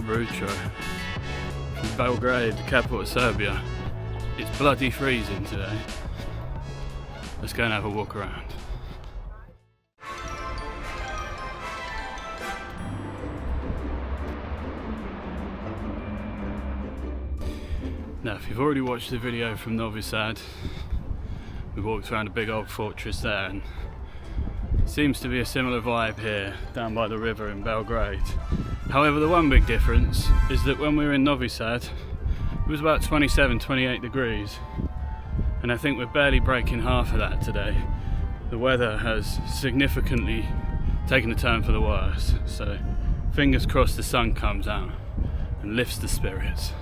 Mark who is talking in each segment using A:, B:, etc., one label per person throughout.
A: October Ultra from Belgrade, the capital of Serbia. It's bloody freezing today. Let's go and have a walk around. Now, if you've already watched the video from Novi Sad, we walked around a big old fortress there, and it seems to be a similar vibe here down by the river in Belgrade. However, the one big difference is that when we were in Novi Sad, it was about 27-28 degrees, and I think we're barely breaking half of that today. The weather has significantly taken a turn for the worse, so fingers crossed the sun comes out and lifts the spirits.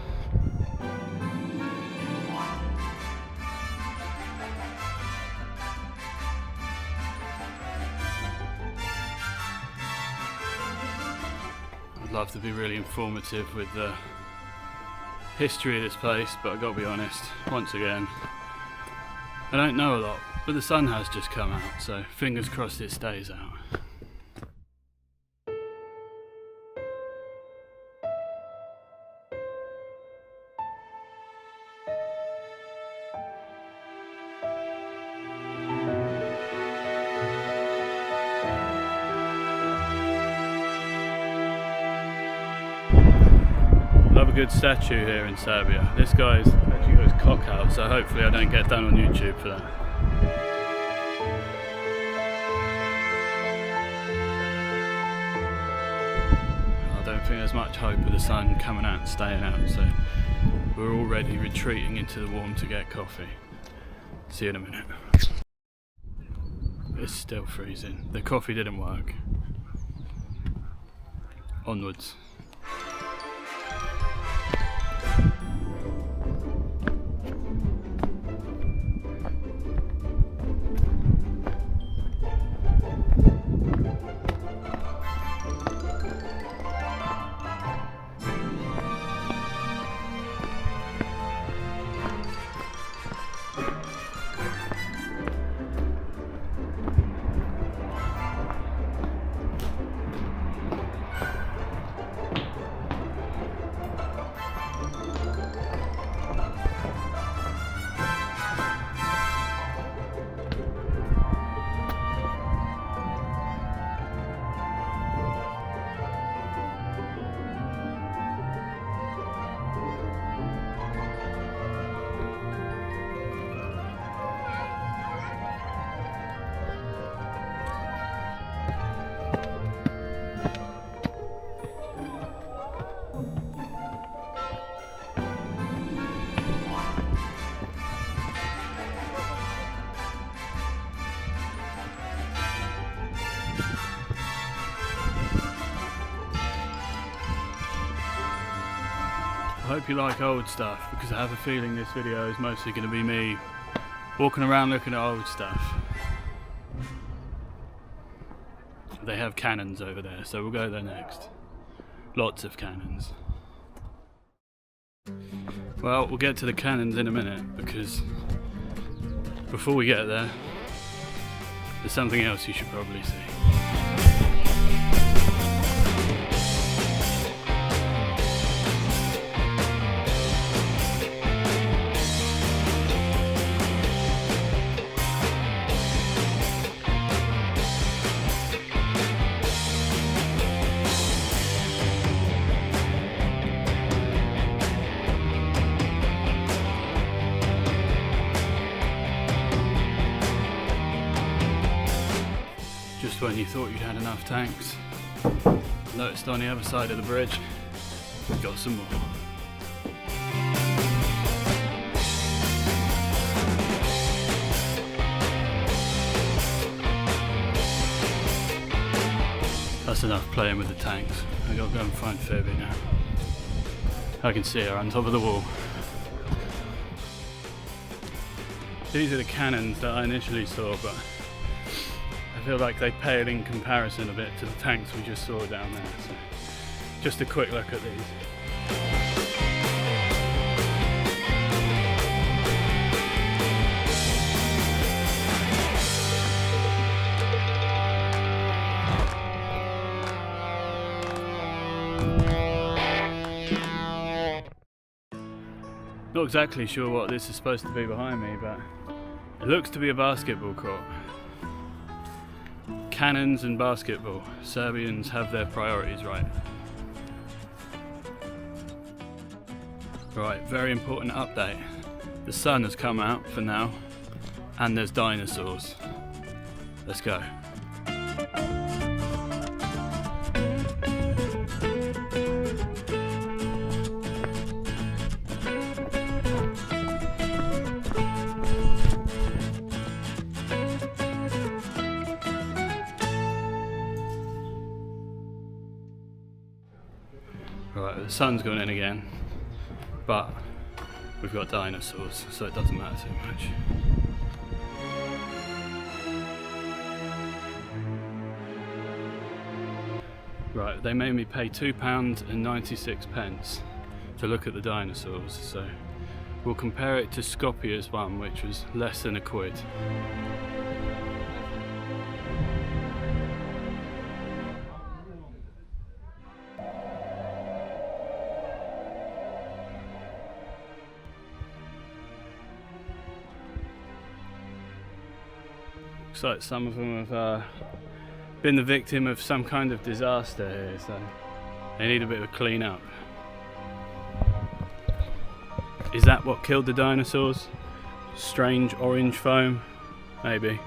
A: I'd love to be really informative with the history of this place, but I've got to be honest, once again, I don't know a lot, but the sun has just come out, so fingers crossed it stays out. Love a good statue here in Serbia. This guy's actually got his cock out, so hopefully I don't get done on YouTube for that. I don't think there's much hope of the sun coming out and staying out, so we're already retreating into the warm to get coffee. See you in a minute. It's still freezing. The coffee didn't work. Onwards. I hope you like old stuff, because I have a feeling this video is mostly going to be me walking around looking at old stuff. They have cannons over there, so we'll go there next. Lots of cannons. Well, we'll get to the cannons in a minute, because before we get there, there's something else you should probably see. When you thought you'd had enough tanks, noticed on the other side of the bridge, we've got some more. That's enough playing with the tanks. I've got to go and find Phoebe now. I can see her on top of the wall. These are the cannons that I initially saw, but I feel like they pale in comparison a bit to the tanks we just saw down there. So just a quick look at these. Not exactly sure what this is supposed to be behind me, but it looks to be a basketball court. Cannons and basketball. Serbians have their priorities right. Right, very important update. The sun has come out for now, and there's dinosaurs. Let's go. Right, the sun's gone in again, but we've got dinosaurs, so it doesn't matter too much. Right, they made me pay £2.96 to look at the dinosaurs, so we'll compare it to Skopje's one, which was less than £1. Looks like some of them have been the victim of some kind of disaster here, so they need a bit of a clean up. Is that what killed the dinosaurs? Strange orange foam? Maybe.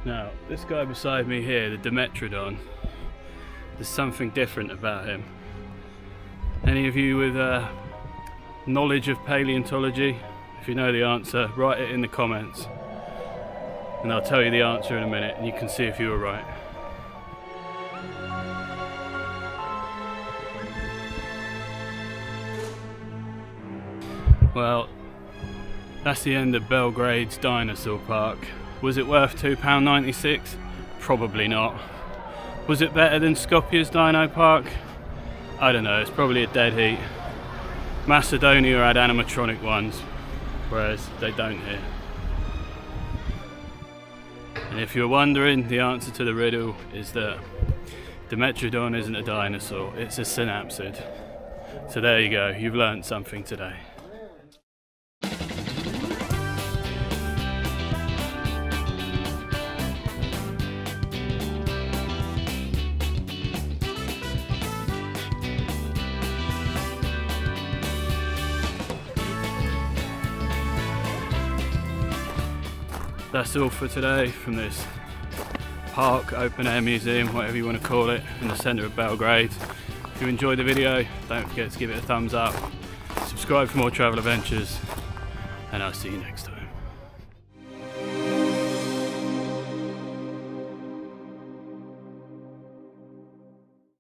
A: Now, this guy beside me here, the Dimetrodon, there's something different about him. Any of you with knowledge of paleontology, if you know the answer, write it in the comments and I'll tell you the answer in a minute and you can see if you were right. Well, that's the end of Belgrade's Dinosaur Park. Was it worth £2.96? Probably not. Was it better than Skopje's Dino Park? I don't know, it's probably a dead heat. Macedonia had animatronic ones, whereas they don't here. And if you're wondering, the answer to the riddle is that Dimetrodon isn't a dinosaur, it's a synapsid. So there you go, you've learned something today. That's all for today from this park, open air museum, whatever you want to call it, in the centre of Belgrade. If you enjoyed the video, don't forget to give it a thumbs up, subscribe for more travel adventures, and I'll see you next time.